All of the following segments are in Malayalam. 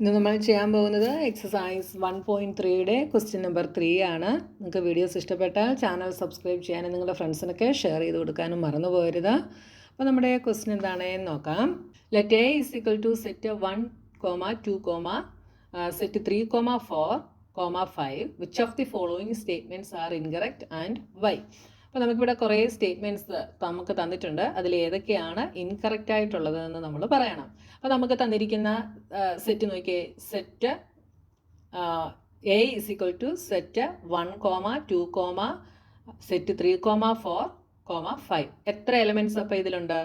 ഇന്ന് നമ്മൾ ചെയ്യാൻ പോകുന്നത് എക്സസൈസ് 1.3യുടെ ക്വസ്റ്റ്യൻ നമ്പർ 3 ആണ്. നിങ്ങൾക്ക് വീഡിയോസ് ഇഷ്ടപ്പെട്ടാൽ ചാനൽ സബ്സ്ക്രൈബ് ചെയ്യാനും നിങ്ങളുടെ ഫ്രണ്ട്സിനൊക്കെ ഷെയർ ചെയ്ത് കൊടുക്കാനും മറന്നു പോകരുത്. അപ്പോൾ നമ്മുടെ ക്വസ്റ്റ്യൻ എന്താണെന്ന് നോക്കാം. Let A is equal to set 1, 2, set 3, 4, 5 which of the following statements are incorrect and why. അപ്പോൾ നമുക്കിവിടെ കുറേ സ്റ്റേറ്റ്മെൻറ്റ്സ് നമുക്ക് തന്നിട്ടുണ്ട്. അതിൽ ഏതൊക്കെയാണ് ഇൻകറക്റ്റ് ആയിട്ടുള്ളത് എന്ന് നമ്മൾ പറയണം. അപ്പോൾ നമുക്ക് തന്നിരിക്കുന്ന സെറ്റ് നോക്കിയേ. Set A is equal to set 1, 2, set 3, 4, 5. എത്ര എലമെൻറ്റ്സ് അപ്പോൾ ഇതിലുണ്ട്?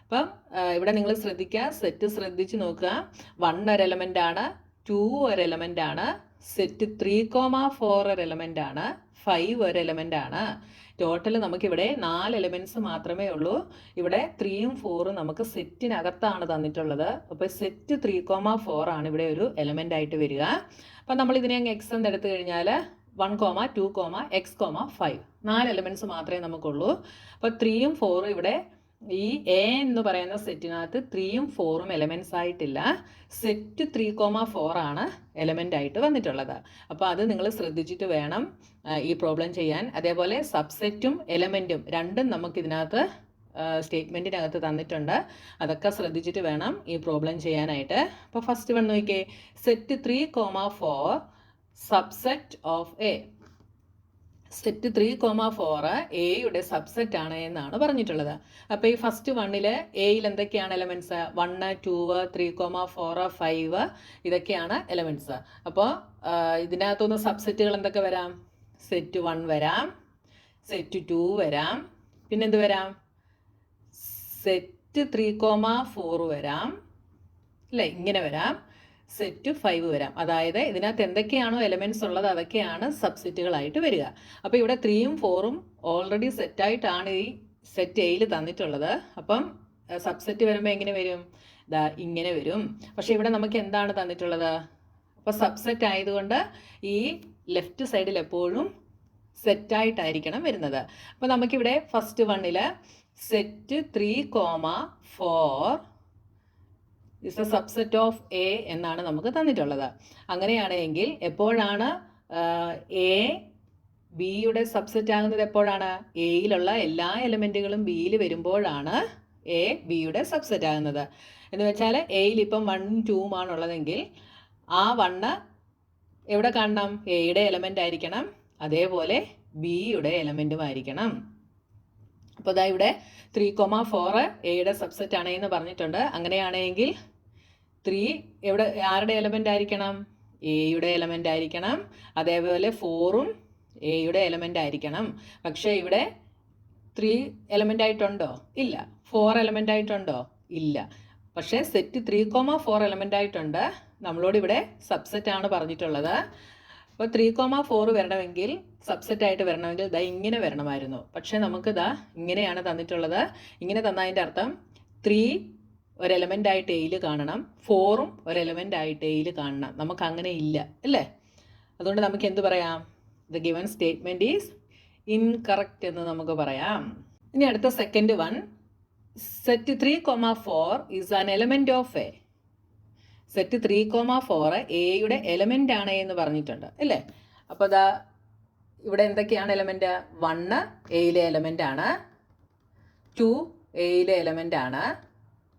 അപ്പം ഇവിടെ നിങ്ങൾ ശ്രദ്ധിക്കുക, സെറ്റ് ശ്രദ്ധിച്ച് നോക്കുക. 1 ഒരു എലമെൻ്റ് ആണ്, 2 ഒരു എലമെൻ്റ് ആണ്, സെറ്റ് 3, 4 ഒരു എലമെൻ്റ് ആണ്, 5 ഒരു എലമെൻ്റ് ആണ്. ടോട്ടൽ നമുക്കിവിടെ 4 എലമെൻറ്റ്സ് മാത്രമേ ഉള്ളൂ. ഇവിടെ 3ഉം 4ഉം നമുക്ക് സെറ്റിനകത്താണ് തന്നിട്ടുള്ളത്. അപ്പോൾ സെറ്റ് 3, 4 ആണ് ഇവിടെ ഒരു എലമെൻ്റ് ആയിട്ട് വരിക. അപ്പം നമ്മൾ ഇതിനെ അങ്ങ് എക്സ് എന്ന് എടുത്തു കഴിഞ്ഞാൽ 1, 2, x, 5 4 എലമെൻറ്റ്സ് മാത്രമേ നമുക്കുള്ളൂ. അപ്പോൾ 3ഉം 4ഉം ഇവിടെ ഈ എ എന്ന് പറയുന്ന സെറ്റിനകത്ത് 3ഉം 4ഉം എലമെൻറ്റ്സ് ആയിട്ടില്ല. സെറ്റ് 3, 4 ആണ് എലമെൻ്റ് ആയിട്ട് വന്നിട്ടുള്ളത്. അപ്പോൾ അത് നിങ്ങൾ ശ്രദ്ധിച്ചിട്ട് വേണം ഈ പ്രോബ്ലം ചെയ്യാൻ. അതേപോലെ സബ്സെറ്റും എലമെൻറ്റും രണ്ടും നമുക്കിതിനകത്ത് സ്റ്റേറ്റ്മെൻറ്റിനകത്ത് തന്നിട്ടുണ്ട്. അതൊക്കെ ശ്രദ്ധിച്ചിട്ട് വേണം ഈ പ്രോബ്ലം ചെയ്യാനായിട്ട്. അപ്പോൾ ഫസ്റ്റ് വൺ നോക്കിയേ. Set 3, 4 subset of A. Set 3, 4 എയുടെ സബ്സെറ്റ് ആണ് എന്നാണ് പറഞ്ഞിട്ടുള്ളത്. അപ്പോൾ ഈ ഫസ്റ്റ് വണ്ണിൽ എയിൽ എന്തൊക്കെയാണ് എലമെൻറ്റ്സ്? 1, 2, 3, 4, 5 ഇതൊക്കെയാണ് എലമെൻറ്റ്സ്. അപ്പോൾ ഇതിനകത്തുനിന്ന് സബ്സെറ്റുകൾ എന്തൊക്കെ വരാം? സെറ്റ് 1 വരാം, സെറ്റ് 2 വരാം, പിന്നെന്ത് വരാം? സെറ്റ് 3, 4 വരാം, അല്ലേ? ഇങ്ങനെ വരാം. സെറ്റ് 5 വരാം. അതായത് ഇതിനകത്ത് എന്തൊക്കെയാണോ എലമെൻറ്റ്സ് ഉള്ളത് അതൊക്കെയാണ് സബ്സെറ്റുകളായിട്ട് വരിക. അപ്പോൾ ഇവിടെ 3ഉം 4ഉം ഓൾറെഡി സെറ്റായിട്ടാണ് ഈ സെറ്റ് എയിൽ തന്നിട്ടുള്ളത്. അപ്പം സബ്സെറ്റ് വരുമ്പോൾ എങ്ങനെ വരും? ഇതാ ഇങ്ങനെ വരും. പക്ഷേ ഇവിടെ നമുക്ക് എന്താണ് തന്നിട്ടുള്ളത്? അപ്പോൾ സബ്സെറ്റ് ആയതുകൊണ്ട് ഈ ലെഫ്റ്റ് സൈഡിൽ എപ്പോഴും സെറ്റായിട്ടായിരിക്കണം വരുന്നത്. അപ്പോൾ നമുക്കിവിടെ ഫസ്റ്റ് വണ്ണിൽ set 3, 4 is A subset of A എന്നാണ് നമുക്ക് തന്നിട്ടുള്ളത്. അങ്ങനെയാണെങ്കിൽ എപ്പോഴാണ് എ ബിയുടെ സബ്സെറ്റ് ആകുന്നത്? എപ്പോഴാണ്? എയിലുള്ള എല്ലാ എലമെൻറ്റുകളും ബിയിൽ വരുമ്പോഴാണ് എ ബിയുടെ സബ്സെറ്റ് ആകുന്നത്. എന്ന് വെച്ചാൽ എയിൽ ഇപ്പം 1ഉം 2ഉം ആണുള്ളതെങ്കിൽ ആ 1 എവിടെ കാണണം? എയുടെ എലമെൻ്റ് ആയിരിക്കണം. അതേപോലെ ബിയുടെ എലമെൻറ്റും ആയിരിക്കണം. അപ്പോൾ ഇതാ ഇവിടെ 3, 4 എയുടെ സബ്സെറ്റ് ആണ് എന്ന് പറഞ്ഞിട്ടുണ്ട്. അങ്ങനെയാണെങ്കിൽ 3 എവിടെ ആരുടെ എലമെൻ്റ് ആയിരിക്കണം? എയുടെ എലമെൻ്റ് ആയിരിക്കണം. അതേപോലെ 4ഉം എയുടെ എലമെൻ്റ് ആയിരിക്കണം. പക്ഷേ ഇവിടെ 3 എലമെൻ്റ് ആയിട്ടുണ്ടോ? ഇല്ല. 4 എലമെൻ്റ് ആയിട്ടുണ്ടോ? ഇല്ല. പക്ഷേ സെറ്റ് 3, 4 എലമെൻ്റ് ആയിട്ടുണ്ട്. നമ്മളോട് ഇവിടെ സബ്സെറ്റ് ആണ് പറഞ്ഞിട്ടുള്ളത്. അപ്പോൾ 3, 4 വരണമെങ്കിൽ സബ്സെറ്റ് ആയിട്ട് വരണമെങ്കിൽ ഇതാ ഇങ്ങനെ വരണമായിരുന്നു. പക്ഷേ നമുക്കിതാ ഇങ്ങനെയാണ് തന്നിട്ടുള്ളത്. ഇങ്ങനെ തന്നതിൻ്റെ അർത്ഥം 3 ഒരു എലമെൻ്റ് ആയിട്ട് എയിൽ കാണണം, 4ഉം ഒരു എലമെൻ്റ് ആയിട്ട് എയിൽ കാണണം. നമുക്ക് അങ്ങനെ ഇല്ല, അല്ലേ? അതുകൊണ്ട് നമുക്ക് എന്ത് പറയാം? The given statement is incorrect എന്ന് നമുക്ക് പറയാം. ഇനി അടുത്ത second one. Set 3, 4 is an element of A. Set 3, 4 എയുടെ എലമെൻ്റ് ആണ് എന്ന് പറഞ്ഞിട്ടുണ്ട്, അല്ലേ? അപ്പോൾ അതാ ഇവിടെ എന്തൊക്കെയാണ് എലമെൻറ്റ്? 1 എയിലെ എലമെൻ്റ് ആണ്, 2 എയിലെ എലമെൻ്റ് ആണ്,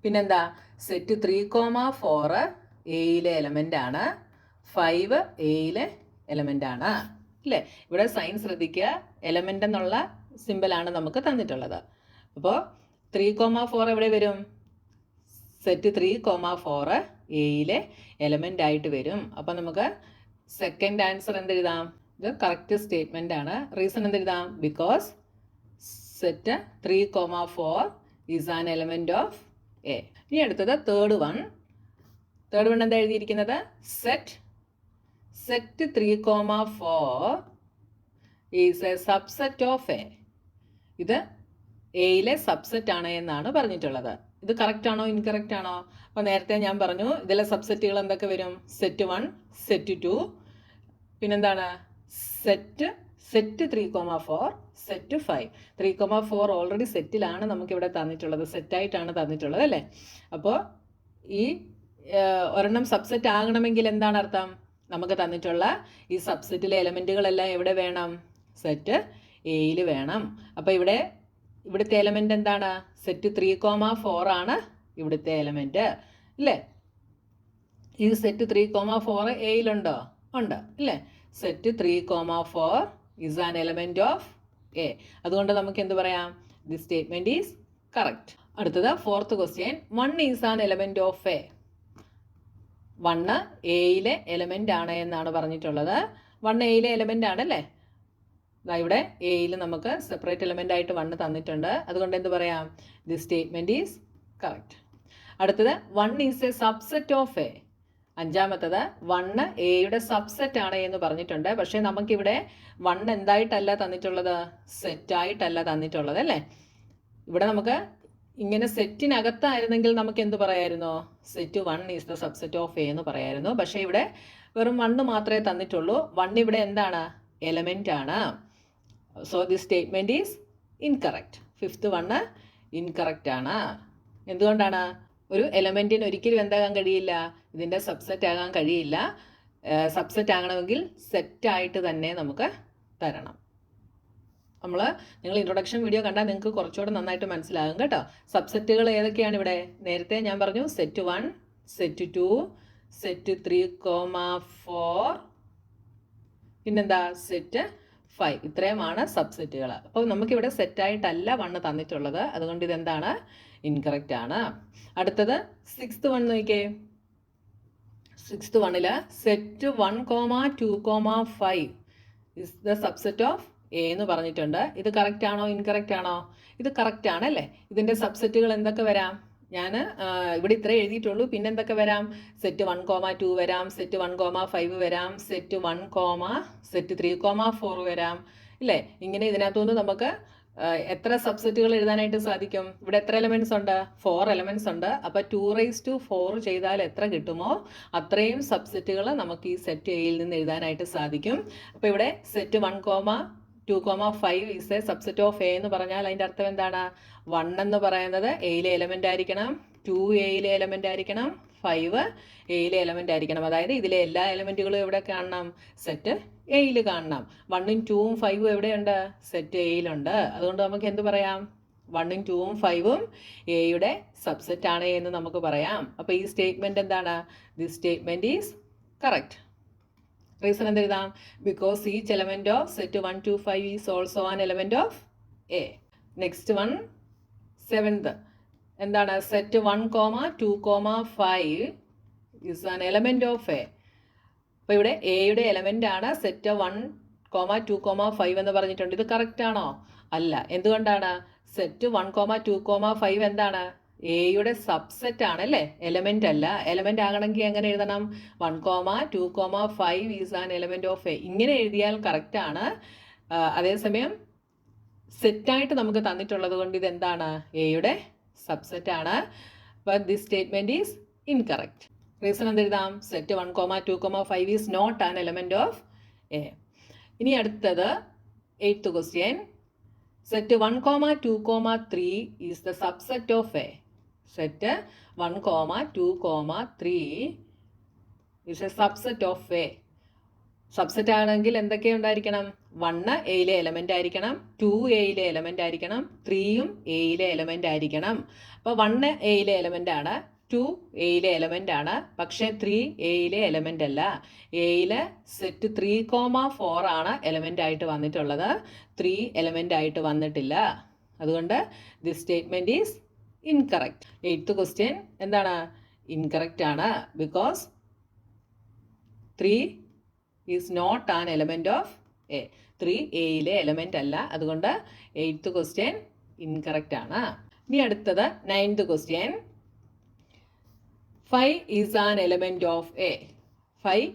പിന്നെന്താ? സെറ്റ് 3, 4 എയിലെ എലമെൻ്റ് ആണ്, 5 എയിലെ എലമെൻ്റ് ആണ്, അല്ലേ? ഇവിടെ സൈൻ ശ്രദ്ധിക്കുക. എലമെൻ്റ് എന്നുള്ള സിമ്പിളാണ് നമുക്ക് തന്നിട്ടുള്ളത്. അപ്പോൾ 3, 4 എവിടെ വരും? സെറ്റ് 3, 4 എയിലെ എലമെൻ്റ് ആയിട്ട് വരും. അപ്പോൾ നമുക്ക് സെക്കൻഡ് ആൻസർ എന്തെഴുതാം? ഇത് കറക്റ്റ് സ്റ്റേറ്റ്മെൻ്റ് ആണ്. റീസൺ എന്തെഴുതാം? Because set 3, 4 is an element of A. ഇനി അടുത്തത് തേർഡ് വൺ. തേർഡ് വൺ എന്താ എഴുതിയിരിക്കുന്നത്? Set 3, 4 is a subset of A. ഇത് എയിലെ സബ്സെറ്റ് ആണ് എന്നാണ് പറഞ്ഞിട്ടുള്ളത്. ഇത് കറക്റ്റ് ആണോ ഇൻകറക്റ്റ് ആണോ? അപ്പോൾ നേരത്തെ ഞാൻ പറഞ്ഞു ഇതിലെ സബ്സെറ്റുകൾ എന്തൊക്കെ വരും? സെറ്റ് 1, സെറ്റ് 2, പിന്നെന്താണ്? Set 3, 4, set 5. 3, 4 ഓൾറെഡി സെറ്റിലാണ് നമുക്കിവിടെ തന്നിട്ടുള്ളത്, സെറ്റായിട്ടാണ് തന്നിട്ടുള്ളത്, അല്ലേ? അപ്പോൾ ഈ ഒരെണ്ണം സബ്സെറ്റ് ആകണമെങ്കിൽ എന്താണ് അർത്ഥം? നമുക്ക് തന്നിട്ടുള്ള ഈ സബ്സെറ്റിലെ എലമെൻറ്റുകളെല്ലാം എവിടെ വേണം? സെറ്റ് എയിൽ വേണം. അപ്പോൾ ഇവിടുത്തെ എലമെൻ്റ് എന്താണ്? സെറ്റ് 3,4 ആണ് ഇവിടുത്തെ എലമെൻറ്റ് അല്ലേ? ഈ സെറ്റ് 3,4 എയിലുണ്ടോ? ഉണ്ട് അല്ലേ? Set 3,4 is an element of A. അതുകൊണ്ട് നമുക്ക് എന്ത് പറയാം? The statement is correct. അടുത്തത് 4th question. 1 is an element of A. 1 എയിലെ എലമെൻ്റ് ആണ് എന്നാണ് പറഞ്ഞിട്ടുള്ളത്. 1 എയിലെ എലമെൻ്റ് ആണല്ലേ? ഇവിടെ എയിൽ നമുക്ക് സെപ്പറേറ്റ് എലമെൻ്റ് ആയിട്ട് 1 തന്നിട്ടുണ്ട്. അതുകൊണ്ട് എന്ത് പറയാം? The statement is correct. അടുത്തത് 1 is a subset of A. അഞ്ചാമത്തത് 1 എയുടെ സബ്സെറ്റ് ആണ് എന്ന് പറഞ്ഞിട്ടുണ്ട്. പക്ഷേ നമുക്കിവിടെ 1 എന്തായിട്ടല്ല തന്നിട്ടുള്ളത്? സെറ്റായിട്ടല്ല തന്നിട്ടുള്ളത് അല്ലേ? ഇവിടെ നമുക്ക് ഇങ്ങനെ സെറ്റിനകത്തായിരുന്നെങ്കിൽ നമുക്ക് എന്ത് പറയായിരുന്നു? Set 1 is the subset of A എന്ന് പറയായിരുന്നു. പക്ഷേ ഇവിടെ വെറും 1 മാത്രമേ തന്നിട്ടുള്ളൂ. 1 ഇവിടെ എന്താണ്? എലമെൻ്റ് ആണ്. So the statement is incorrect. 5th 1 incorrect ആണ്. എന്തുകൊണ്ടാണ്? ഒരു എലമെൻറ്റിന് ഒരിക്കലും എന്താകാൻ കഴിയില്ല? ഇതിൻ്റെ സബ്സെറ്റ് ആകാൻ കഴിയില്ല. സബ്സെറ്റ് ആകണമെങ്കിൽ സെറ്റായിട്ട് തന്നെ നമുക്ക് തരണം. നിങ്ങൾ ഇൻട്രൊഡക്ഷൻ വീഡിയോ കണ്ടാൽ നിങ്ങൾക്ക് കുറച്ചുകൂടെ നന്നായിട്ട് മനസ്സിലാകും കേട്ടോ. സബ്സെറ്റുകൾ ഏതൊക്കെയാണ് ഇവിടെ? നേരത്തെ ഞാൻ പറഞ്ഞു സെറ്റ് 1, സെറ്റ് 2, സെറ്റ് 3,4, പിന്നെന്താ? സെറ്റ് 5. ഇത്രയുമാണ് സബ്സെറ്റുകൾ. അപ്പോൾ നമുക്കിവിടെ സെറ്റായിട്ടല്ല 1 തന്നിട്ടുള്ളത്. അതുകൊണ്ട് ഇതെന്താണ്? ഇൻകറക്റ്റ് ആണ്. അടുത്തത് 6th 1 നോക്കിയേ. 6th 1 set 1,2,5 is the subset of A എന്ന് പറഞ്ഞിട്ടുണ്ട്. ഇത് കറക്റ്റ് ആണോ ഇൻകറക്റ്റ് ആണോ? ഇത് കറക്റ്റ് ആണല്ലേ? ഇതിൻ്റെ സബ്സെറ്റുകൾ എന്തൊക്കെ വരാം? ഞാൻ ഇവിടെ ഇത്രേ എഴുതിയിട്ടുള്ളൂ. പിന്നെ എന്തൊക്കെ വരാം? സെറ്റ് 1,2 വരാം, സെറ്റ് 1,5 വരാം, സെറ്റ് 1, സെറ്റ് 3,4 വരാം ഇല്ലേ? ഇങ്ങനെ ഇതിനകത്തുനിന്ന് നമുക്ക് എത്ര സബ്സെറ്റുകൾ എഴുതാനായിട്ട് സാധിക്കും? ഇവിടെ എത്ര എലമെൻറ്റ്സ് ഉണ്ട്? 4 എലമെൻറ്റ്സ് ഉണ്ട്. അപ്പോൾ 2⁴ ചെയ്താൽ എത്ര കിട്ടുമോ അത്രയും സബ്സെറ്റുകൾ നമുക്ക് ഈ സെറ്റ് എയിൽ നിന്ന് എഴുതാനായിട്ട് സാധിക്കും. അപ്പോൾ ഇവിടെ set 1,2,5 is a subset of A എന്ന് പറഞ്ഞാൽ അതിൻ്റെ അർത്ഥം എന്താണ്? 1 എന്ന് പറയുന്നത് എയിലെ എലമെൻ്റ് ആയിരിക്കണം, 2 എയിലെ എലമെൻ്റ് ആയിരിക്കണം, 5 എയിലെ എലമെൻ്റ് ആയിരിക്കണം. അതായത് ഇതിലെ എല്ലാ എലമെൻറ്റുകളും എവിടെ കാണണം? സെറ്റ് എയിൽ കാണണം. 1ഉം 2ഉം 5ഉം എവിടെയുണ്ട്? സെറ്റ് എയിലുണ്ട്. അതുകൊണ്ട് നമുക്ക് എന്ത് പറയാം? 1ഉം 2ഉം 5ഉം എയുടെ സബ്സെറ്റ് ആണ് എന്ന് നമുക്ക് പറയാം. അപ്പോൾ ഈ സ്റ്റേറ്റ്മെൻറ്റ് എന്താണ്? The statement is correct. Reason എന്തെഴുതാം? Because each element of set 1 to 5 is also an element of A. Next 7th എന്താണ്? Set 1,2,5 is an element of A. അപ്പോൾ ഇവിടെ എയുടെ എലമെൻ്റ് ആണ് സെറ്റ് 1,2,5 എന്ന് പറഞ്ഞിട്ടുണ്ട്. ഇത് കറക്റ്റ് ആണോ? അല്ല. എന്തുകൊണ്ടാണ്? സെറ്റ് 1,2,5 എന്താണ്? എയുടെ സബ്സെറ്റ് ആണ് അല്ലേ? എലമെൻ്റ് അല്ല. എലമെൻ്റ് ആകണമെങ്കിൽ എങ്ങനെ എഴുതണം? 1,2,5 is an element of A. ഇങ്ങനെ എഴുതിയാൽ കറക്റ്റാണ്. അതേസമയം സെറ്റായിട്ട് നമുക്ക് തന്നിട്ടുള്ളത് കൊണ്ട് ഇതെന്താണ്? എയുടെ സബ്സെറ്റ് ആണ്. But this statement is incorrect. Reason എന്തെഴുതാം? Set 1,2,5 is not an element of A. ഇനി അടുത്തത് 8th question. Set 1,2,3 is the subset of A. Set 1,2,3 is a subset of A. Subset ആണെങ്കിൽ എന്തൊക്കെ ഉണ്ടായിരിക്കണം? 1 എയിലെ എലമെൻ്റ് ആയിരിക്കണം, 2 എയിലെ എലമെൻ്റ് ആയിരിക്കണം, 3ഉം എയിലെ എലമെൻ്റ് ആയിരിക്കണം. അപ്പോൾ 1 എയിലെ എലമെൻ്റ് ആണ്, 2 എയിലെ എലമെൻ്റ് ആണ്. പക്ഷേ 3 എയിലെ എലമെൻ്റ് അല്ല. എയിൽ സെറ്റ് 3,4 ആണ് എലമെൻ്റ് ആയിട്ട് വന്നിട്ടുള്ളത്. 3 എലമെൻ്റ് ആയിട്ട് വന്നിട്ടില്ല. അതുകൊണ്ട് this statement is incorrect. 8th question എന്താണ്? ഇൻകറക്റ്റ് ആണ്. Because 3 is not an element of A. 3 എയിലെ എലമെൻ്റ് അല്ല. അതുകൊണ്ട് 8th ക്വസ്റ്റ്യൻ ഇൻകറക്റ്റ് ആണ്. ഇനി അടുത്തത് 9th question. 5 is an element of A. 5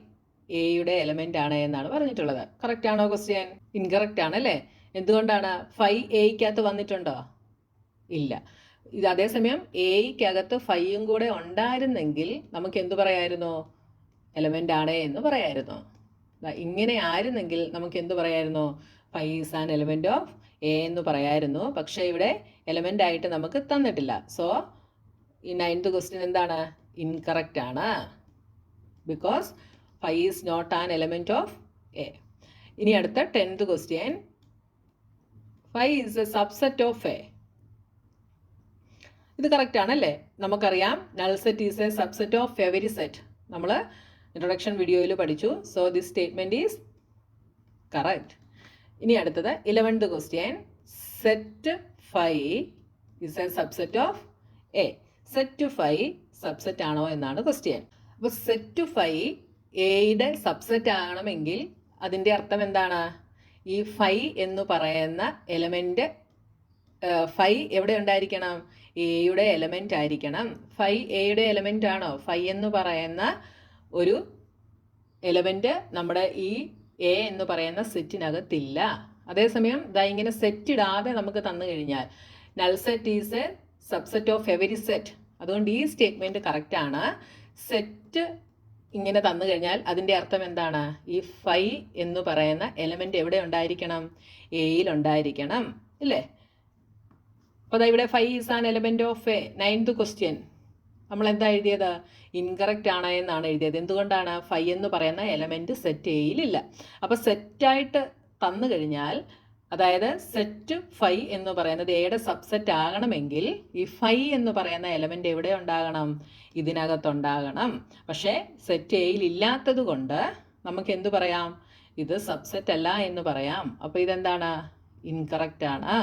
എയുടെ എലമെൻ്റ് ആണ് എന്നാണ് പറഞ്ഞിട്ടുള്ളത്. കറക്റ്റ് ആണോ ക്വസ്റ്റ്യൻ? ഇൻകറക്റ്റ് ആണല്ലേ? എന്തുകൊണ്ടാണ്? 5 എയ്ക്കകത്ത് വന്നിട്ടുണ്ടോ? ഇല്ല. ഇത് അതേസമയം എയ്ക്കകത്ത് 5ഉം കൂടെ ഉണ്ടായിരുന്നെങ്കിൽ നമുക്ക് എന്ത് പറയായിരുന്നു? എലമെൻ്റ് ആണ് എന്ന് പറയായിരുന്നു. ഇങ്ങനെ ആയിരുന്നെങ്കിൽ നമുക്ക് എന്ത് പറയായിരുന്നു? 5 is an element of A എന്ന് പറയായിരുന്നു. പക്ഷേ ഇവിടെ എലമെൻ്റ് ആയിട്ട് നമുക്ക് തന്നിട്ടില്ല. സോ ഈ 9th ക്വസ്റ്റ്യൻ എന്താണ്? ഇൻകറക്റ്റ് ആണ്, because 5 is not an element of A. ഇനി അടുത്ത 10th question, 5 is a subset of A. ഇത് കറക്റ്റ് ആണല്ലേ? നമുക്കറിയാം null set is a subset of every set. നമ്മൾ ഇൻട്രൊഡക്ഷൻ വീഡിയോയിൽ പഠിച്ചു. So this statement is correct. ഇനി അടുത്തത് 11th question, set 5 is a subset of A. Set 5 subset ആണോ എന്നാണ് ക്വസ്റ്റ്യൻ. അപ്പോൾ സെറ്റ് 5 എയുടെ സബ്സെറ്റ് ആകണമെങ്കിൽ അതിൻ്റെ അർത്ഥം എന്താണ്? ഈ 5 എന്ന് പറയുന്ന എലമെൻറ്റ് 5 എവിടെ ഉണ്ടായിരിക്കണം? എയുടെ എലമെൻ്റ് ആയിരിക്കണം. 5 എയുടെ എലമെൻ്റ് ആണോ? 5 എന്ന് പറയുന്ന ഒരു എലമെൻറ്റ് നമ്മുടെ ഈ എ എന്ന് പറയുന്ന സെറ്റിനകത്തില്ല. അതേസമയം ഇതാ ഇങ്ങനെ സെറ്റ് ഇടാതെ നമുക്ക് തന്നു കഴിഞ്ഞാൽ null set is a subset of every set. അതുകൊണ്ട് ഈ സ്റ്റേറ്റ്മെൻറ്റ് കറക്റ്റാണ്. സെറ്റ് ഇങ്ങനെ തന്നു കഴിഞ്ഞാൽ അതിൻ്റെ അർത്ഥം എന്താണ്? ഈ 5 എന്ന് പറയുന്ന എലമെൻ്റ് എവിടെ ഉണ്ടായിരിക്കണം? എയിൽ ഉണ്ടായിരിക്കണം, ഇല്ലേ? അപ്പോൾ ഇവിടെ 5 is an element of A. 9th question നമ്മൾ എന്താ എഴുതിയത്? ഇൻകറക്റ്റ് ആണ് എന്നാണ് എഴുതിയത്. എന്തുകൊണ്ടാണ്? 5 എന്ന് പറയുന്ന എലമെൻറ്റ് സെറ്റ് എയിലില്ല. അപ്പോൾ സെറ്റായിട്ട് തന്നു കഴിഞ്ഞാൽ, അതായത് സെറ്റ് 5 എന്ന് പറയുന്നത് എയുടെ സബ്സെറ്റ് ആകണമെങ്കിൽ ഈ 5 എന്ന് പറയുന്ന എലമെൻ്റ് എവിടെ ഉണ്ടാകണം? ഇതിനകത്തുണ്ടാകണം. പക്ഷേ സെറ്റ് എയിൽ ഇല്ലാത്തത് കൊണ്ട് നമുക്ക് എന്തു പറയാം? ഇത് സബ്സെറ്റ് അല്ല എന്ന് പറയാം. അപ്പോൾ ഇതെന്താണ്? ഇൻകറക്റ്റ് ആണ്.